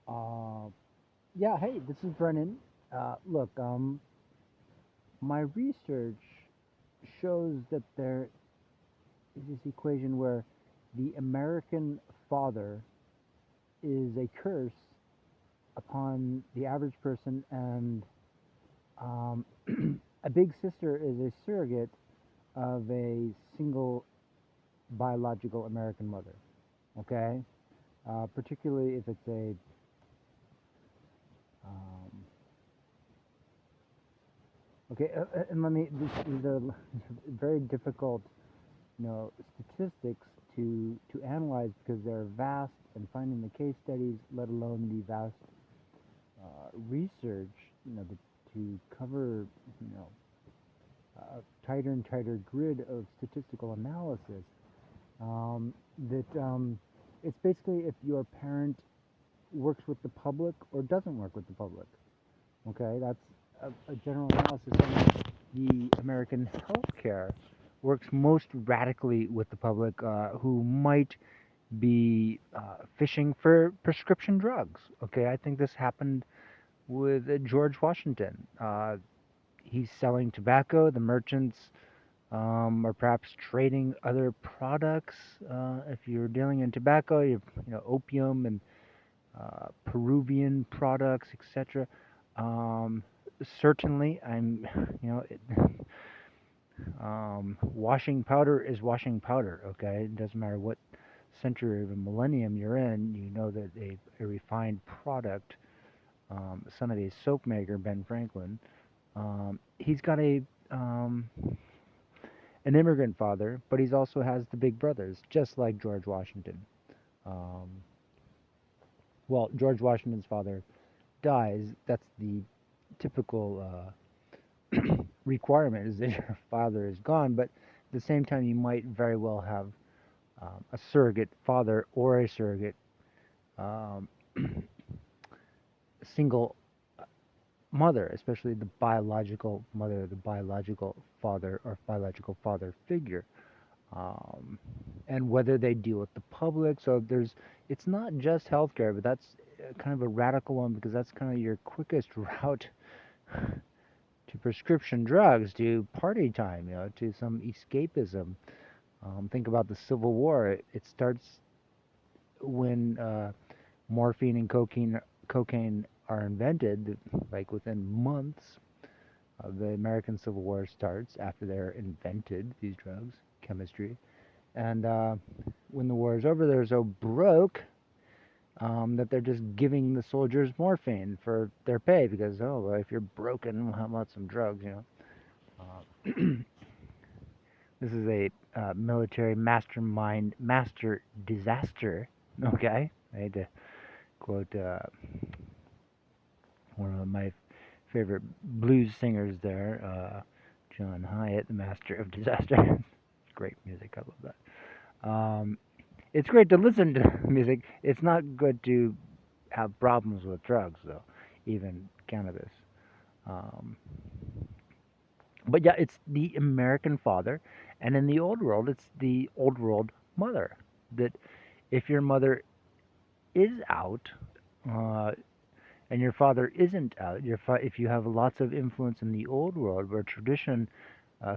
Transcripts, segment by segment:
Uh, yeah, hey, this is Brennan. Look, my research shows that there is this equation where the American father is a curse upon the average person, and um, a big sister is a surrogate of a single biological American mother. Okay, particularly if it's a um, okay, and let me. This is a very difficult statistics to analyze because they're vast, and finding the case studies, let alone the vast research, to cover, you know, a tighter and tighter grid of statistical analysis. That it's basically if your parent works with the public or doesn't work with the public. Okay, that's a general analysis on the American healthcare works most radically with the public who might be fishing for prescription drugs. Okay, I think this happened with George Washington. He's selling tobacco. The merchants are perhaps trading other products. If you're dealing in tobacco, opium and Peruvian products, etc. Um, Certainly, washing powder is washing powder. Okay, it doesn't matter what century of a millennium you're in. You know that a refined product, son of a soap maker, Ben Franklin, he's got um, an immigrant father, but he's also has the big brothers, just like George Washington. Um, well, George Washington's father dies. That's the typical requirement is that your father is gone, but at the same time, you might very well have a surrogate father or a surrogate um, single mother, especially the biological mother, the biological father, or biological father figure, um, and whether they deal with the public. So it's not just healthcare, but that's kind of a radical one because that's kind of your quickest route to prescription drugs, to party time, to some escapism. Think about the Civil War. It starts when morphine and cocaine are invented, like within months of the American Civil War starts after they're invented, these drugs, chemistry. And when the war is over, they're so broke that they're just giving the soldiers morphine for their pay because, oh, well, if you're broken, how about some drugs? Uh, this is a military mastermind, master disaster. Okay, I had to quote one of my favorite blues singers there, John Hyatt, the master of disaster. Great music, I love that. It's great to listen to music. It's not good to have problems with drugs, though, even cannabis. Um, but yeah, it's the American father, and in the old world, it's the old world mother. That if your mother is out, uh, and your father isn't out, if you have lots of influence in the old world where tradition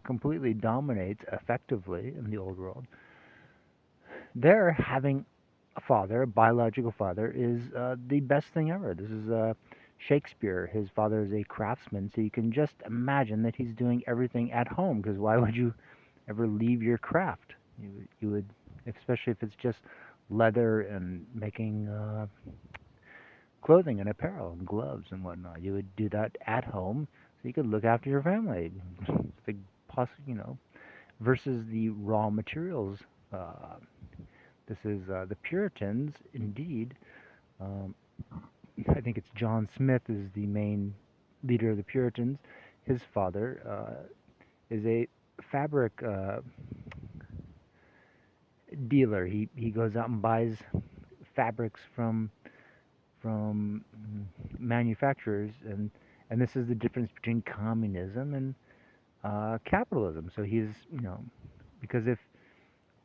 completely dominates effectively in the old world, there having a father, a biological father, is the best thing ever. This is Shakespeare. His father is a craftsman, so you can just imagine that he's doing everything at home. Because why would you ever leave your craft? You would, especially if it's just leather and making clothing and apparel and gloves and whatnot. You would do that at home, so you could look after your family. The versus the raw materials. Uh, this is the Puritans, indeed. Um, I think it's John Smith is the main leader of the Puritans. His father is a fabric dealer. He goes out and buys fabrics from manufacturers, and this is the difference between communism and capitalism. So he's because if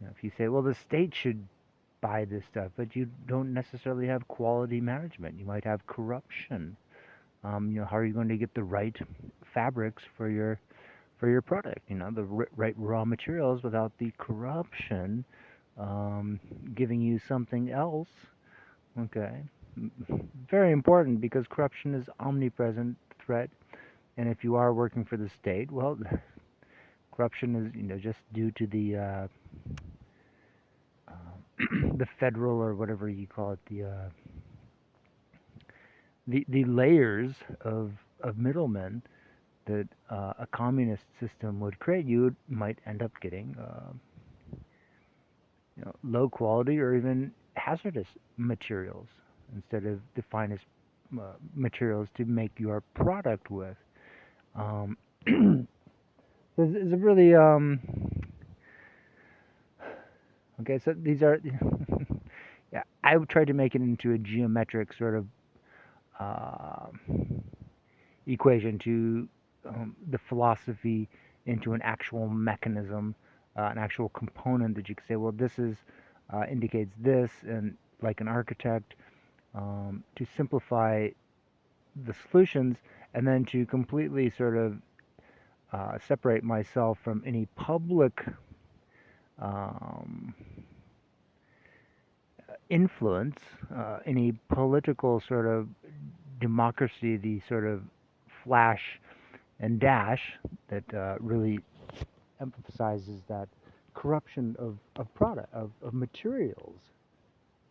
if you say, well, the state should buy this stuff, but you don't necessarily have quality management. You might have corruption. How are you going to get the right fabrics for your product? The right raw materials without the corruption giving you something else. Okay, very important because corruption is omnipresent threat. And if you are working for the state, well, corruption is just due to the federal or whatever you call it, the layers of middlemen that a communist system would create. You might end up getting low quality or even hazardous materials instead of the finest materials to make your product with. Um, it's a really okay. So these are yeah. I would try to make it into a geometric sort of uh, equation to the philosophy into an actual mechanism, an actual component that you could say, well, this is indicates this, and like an architect, to simplify the solutions, and then to completely sort of separate myself from any public um, influence, any political sort of democracy, the sort of flash and dash that really emphasizes that corruption of product of materials,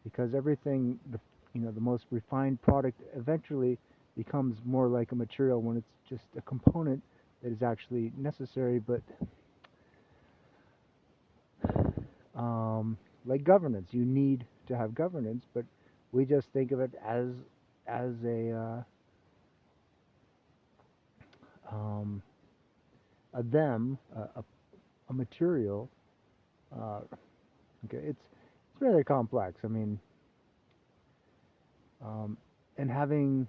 because everything the most refined product eventually becomes more like a material when it's just a component that is actually necessary. But like governance, you need to have governance, but we just think of it as um, a them a material. uh, okay, it's rather complex. I mean, um, and having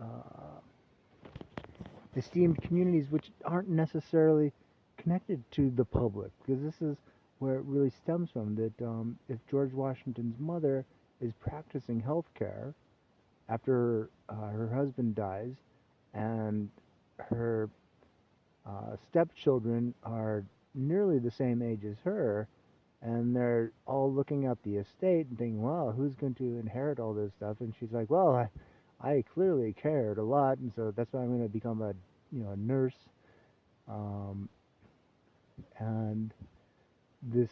uh, esteemed communities which aren't necessarily connected to the public, because this is where it really stems from. That if George Washington's mother is practicing healthcare after her husband dies, and her stepchildren are nearly the same age as her, and they're all looking at the estate and thinking, well, who's going to inherit all this stuff? And she's like, well, I clearly cared a lot, and so that's why I'm going to become a nurse. Um, and this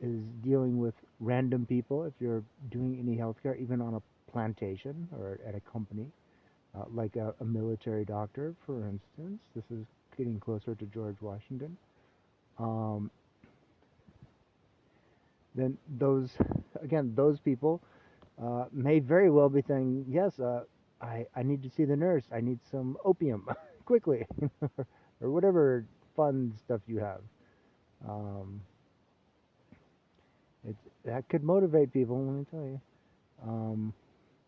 is dealing with random people. If you're doing any healthcare, even on a plantation or at a company, like a military doctor, for instance, this is getting closer to George Washington. Um, then those people may very well be saying, yes, I need to see the nurse. I need some opium quickly, or whatever fun stuff you have. Um, that could motivate people, let me tell you. Um,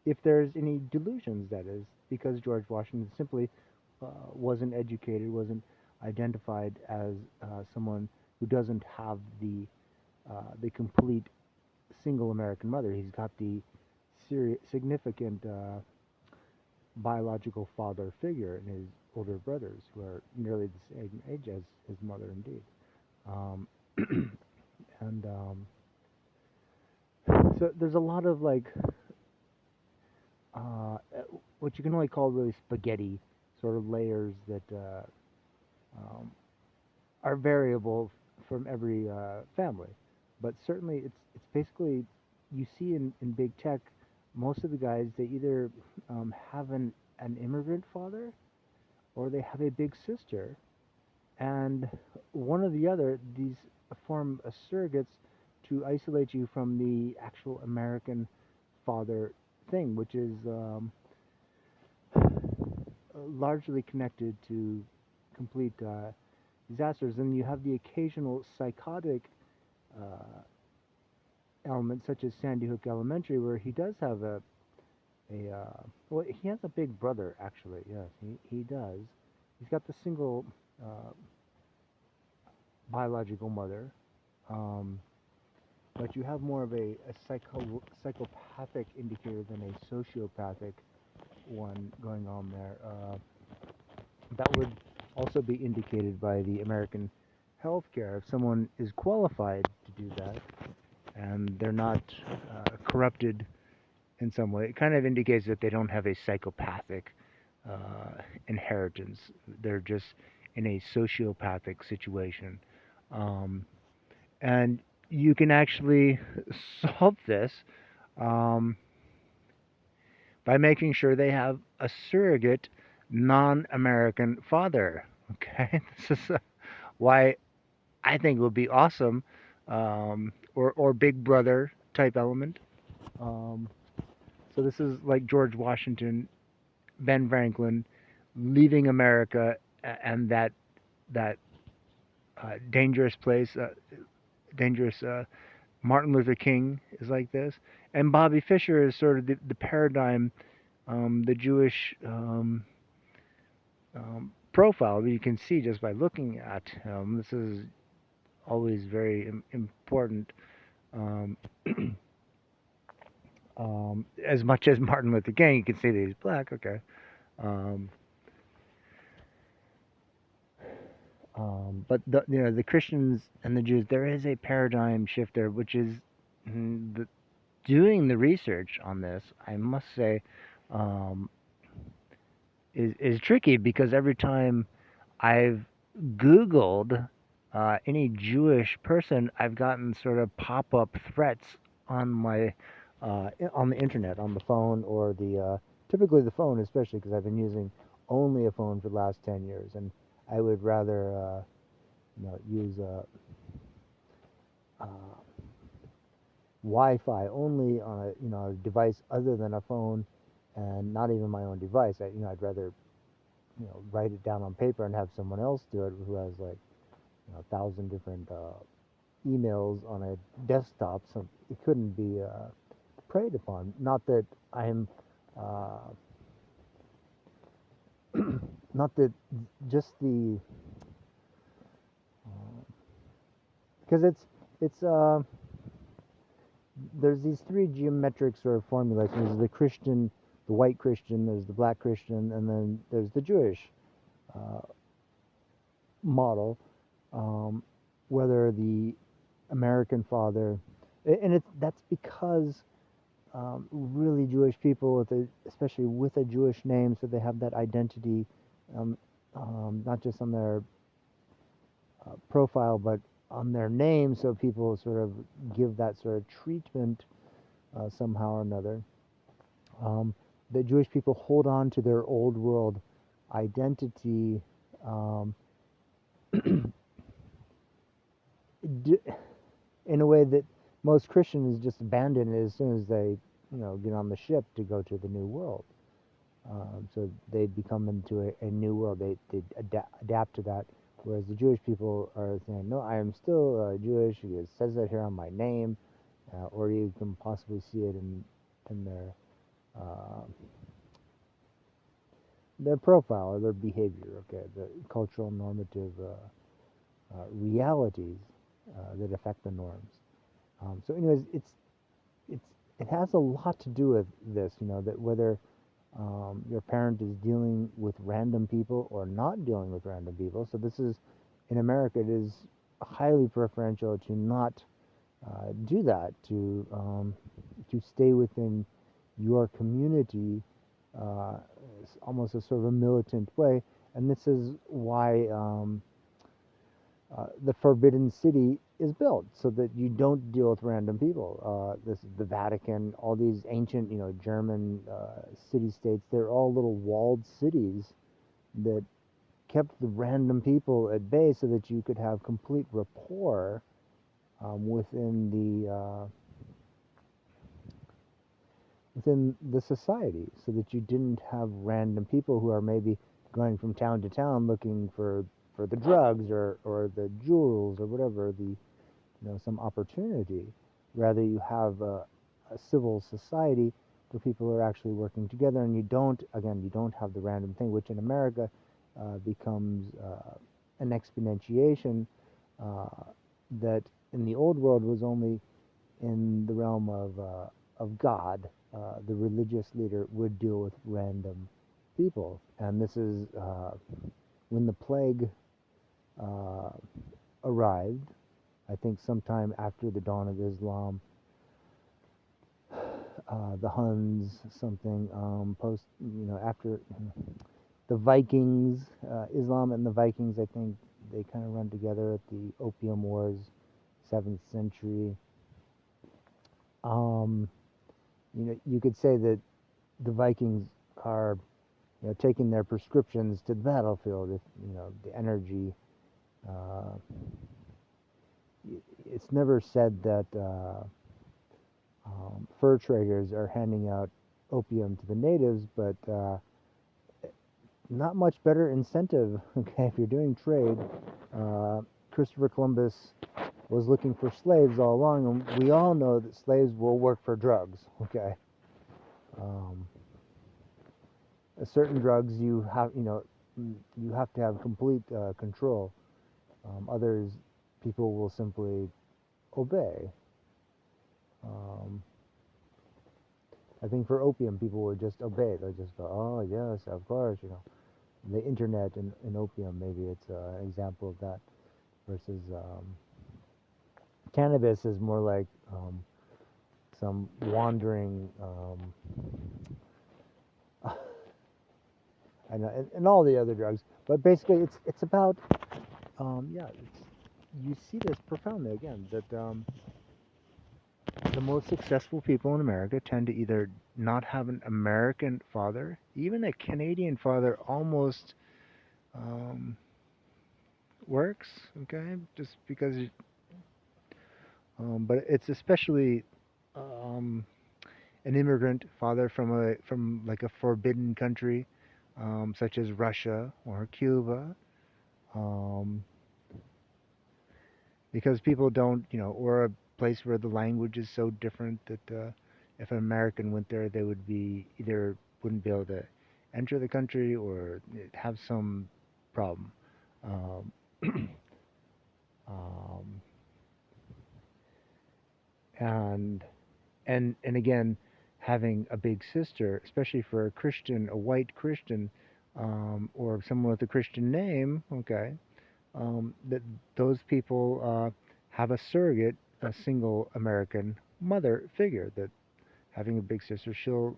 if there's any delusions, that is, because George Washington simply wasn't educated, wasn't identified as someone who doesn't have the complete single American mother. He's got the significant biological father figure in his older brothers, who are nearly the same age as his mother, indeed. Um, and so there's a lot of like uh, what you can only call really spaghetti sort of layers that um, are variable from every family. But certainly, it's basically, you see in big tech, most of the guys, they either have an immigrant father, or they have a big sister, and one or the other, these form surrogates to isolate you from the actual American father thing, which is largely connected to complete disasters. And you have the occasional psychotic uh, element, such as Sandy Hook Elementary, where he does have well, he has a big brother, actually. Yes, he does. He's got the single uh, biological mother. Um, but you have more of a psychopathic indicator than a sociopathic one going on there. That would also be indicated by the American healthcare. If someone is qualified to do that and they're not corrupted in some way, it kind of indicates that they don't have a psychopathic inheritance. They're just in a sociopathic situation. Um, and you can actually solve this um, by making sure they have a surrogate non-American father. Okay, this is why I think it would be awesome, or Big Brother type element. Um, so this is like George Washington, Ben Franklin, leaving America, and that dangerous place, dangerous. Martin Luther King is like this, and Bobby Fischer is sort of the paradigm, the Jewish profile. You can see just by looking at him. This is always very important. Um, as much as Martin Luther King, you can see that he's black. Okay. Um, but the Christians and the Jews, there is a paradigm shift there, which is the, doing the research on this. I must say, um, is tricky because every time I've Googled any Jewish person, I've gotten sort of pop up threats on my on the internet, on the phone, or the typically the phone, especially because I've been using only a phone for the last 10 years, and I would rather use Wi-Fi only on a a device other than a phone, and not even my own device. I'd rather write it down on paper and have someone else do it who has like 1,000 different emails on a desktop, so it couldn't be preyed upon. Not that I'm, uh, not that just the, because it's there's these three geometric sort of formulas. There's the Christian, the white Christian, there's the black Christian, and then there's the Jewish uh, model. Um, whether the American father, and that's because really Jewish people, especially with a Jewish name, so they have that identity, um, not just on their profile, but on their name, so people sort of give that sort of treatment somehow or another. Um, the Jewish people hold on to their old world identity um, in a way that most Christians just abandon it as soon as they, get on the ship to go to the new world. So they become into a new world. They adapt to that. Whereas the Jewish people are saying, no, I am still Jewish. It says that here on my name, or you can possibly see it in uh, their profile or their behavior. Okay, the cultural normative realities that affect the norms. So, anyways, it's it has a lot to do with this. That whether your parent is dealing with random people or not dealing with random people. So this is, in America, it is highly preferential to not do that, to stay within your community, almost a sort of a militant way. And this is why the Forbidden City is built, so that you don't deal with random people. This the Vatican, all these ancient, German city-states. They're all little walled cities that kept the random people at bay, so that you could have complete rapport within the society, so that you didn't have random people who are maybe going from town to town looking for the drugs or the jewels or whatever some opportunity. Rather, you have a civil society where people are actually working together, and you don't have the random thing, which in America becomes an exponentiation uh, that in the old world was only in the realm of God, the religious leader would deal with random people, and this is when the plague uh, arrived. I think sometime after the dawn of Islam, the Huns, something post, after the Vikings, Islam and the Vikings. I think they kind of run together at the Opium Wars, 7th century. Um, you could say that the Vikings are, taking their prescriptions to the battlefield. If the energy, uh, it's never said that fur traders are handing out opium to the natives, but not much better incentive. Okay, if you're doing trade, Christopher Columbus was looking for slaves all along, and we all know that slaves will work for drugs. Okay, um, certain drugs you have to have complete control. Others, people will simply obey. Um, I think for opium, people would just obey. They'll just go, "Oh yes, of course." The internet and opium. Maybe it's an example of that. Versus cannabis is more like some wandering. I know, and all the other drugs. But basically, it's about yeah. You see this profoundly again that the most successful people in America tend to either not have an American father, even a Canadian father almost um, works, okay, just because, but it's especially um, an immigrant father from like a forbidden country, such as Russia or Cuba, um, because people don't, or a place where the language is so different that if an American went there, they would be either wouldn't be able to enter the country or have some problem. Um, um, and and again, having a big sister, especially for a Christian, a white Christian, or someone with a Christian name, okay, that those people have a surrogate, a single American mother figure. That having a big sister, she'll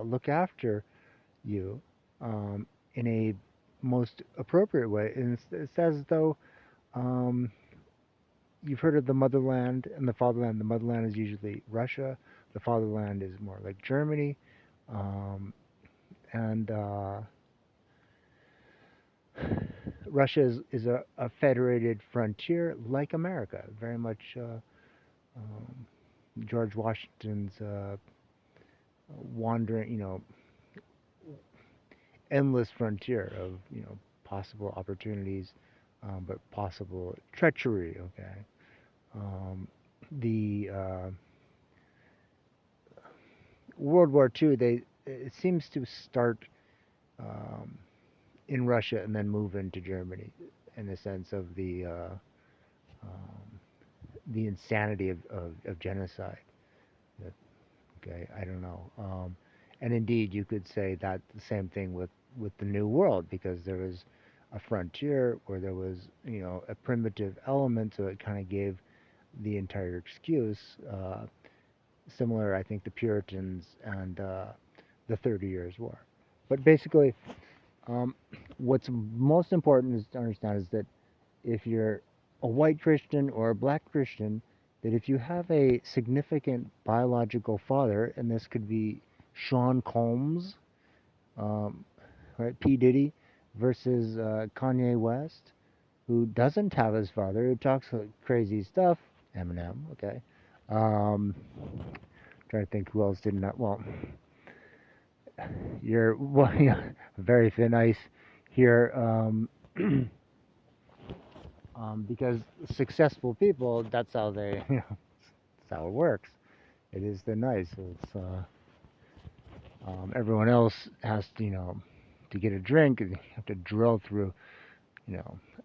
look after you in a most appropriate way, and it's as though um, you've heard of the motherland and the fatherland. The motherland is usually Russia. The fatherland is more like Germany, um, and Russia is a federated frontier like America, very much um, George Washington's wandering, endless frontier of possible opportunities, but possible treachery. Okay, the World War II, it seems to start um, in Russia and then move into Germany, in the sense of the insanity of genocide. Okay, I don't know. And indeed, you could say that the same thing with the New World, because there was a frontier where there was, a primitive element, so it kind of gave the entire excuse. Similar, I think, the Puritans and the 30 Years' War. But basically, um, what's most important is to understand is that if you're a white Christian or a black Christian, that if you have a significant biological father, and this could be Sean Combs, um, right, P. Diddy, versus Kanye West, who doesn't have his father, who talks crazy stuff, Eminem, okay. Um, Trying to think who else did not. Well, you're well, very thin ice here. Because successful people, that's how they, that's how it works. It is the nice. It's everyone else has to, to get a drink, you have to drill through,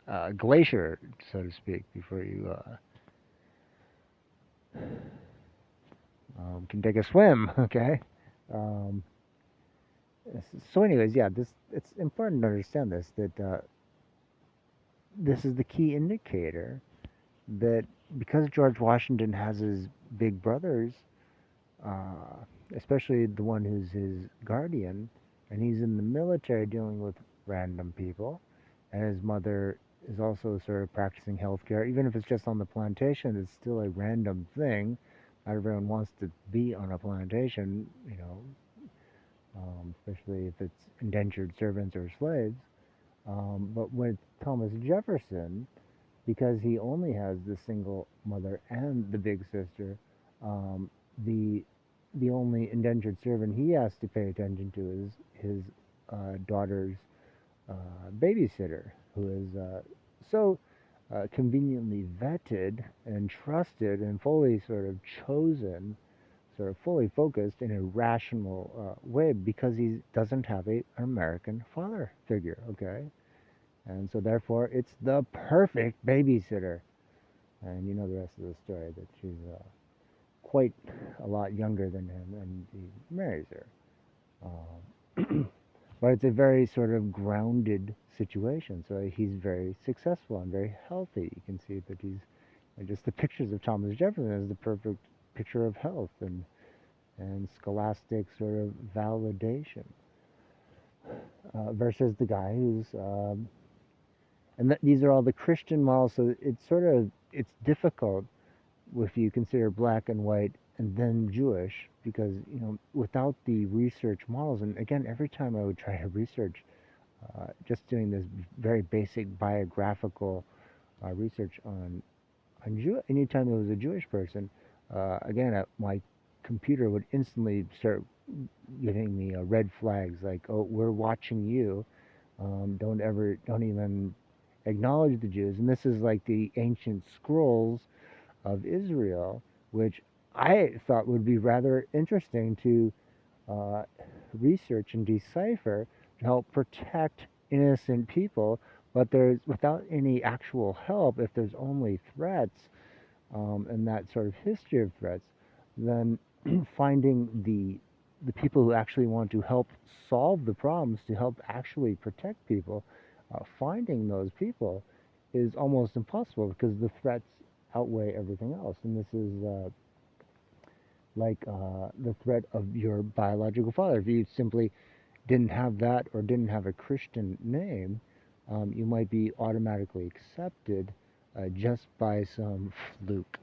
a glacier, so to speak, before you can take a swim. Okay. Um, so, anyways, yeah, this it's important to understand this that this is the key indicator that because George Washington has his big brothers, uh, especially the one who's his guardian, and he's in the military dealing with random people, and his mother is also sort of practicing healthcare, even if it's just on the plantation, it's still a random thing. Not everyone wants to be on a plantation, especially if it's indentured servants or slaves. But with Thomas Jefferson, because he only has the single mother and the big sister, um, the the only indentured servant he has to pay attention to is his daughter's babysitter, who is so conveniently vetted and trusted and fully sort of chosen, sort of fully focused in a rational way because he doesn't have an American father figure. Okay, and so therefore it's the perfect babysitter. And you know the rest of the story that she's quite a lot younger than him, and he marries her. But it's a very sort of grounded situation. So he's very successful and very healthy. You can see that he's just the pictures of Thomas Jefferson is the perfect picture of health and scholastic sort of validation versus the guy who's and these are all the Christian models. So it's sort of it's difficult if you consider black and white and then Jewish, because without the research models, and again, every time I would try to research, just doing this very basic biographical research on anytime there was a Jewish person, again, my computer would instantly start giving me red flags like, "Oh, we're watching you. Don't even acknowledge the Jews." And this is like the ancient scrolls of Israel, which I thought would be rather interesting to uh, research and decipher to help protect innocent people. But there's without any actual help, if there's only threats and that sort of history of threats, then finding the people who actually want to help solve the problems to help actually protect people, finding those people is almost impossible because the threats outweigh everything else. And this is like the threat of your biological father. If you simply didn't have that or didn't have a Christian name, you might be automatically accepted just by some fluke.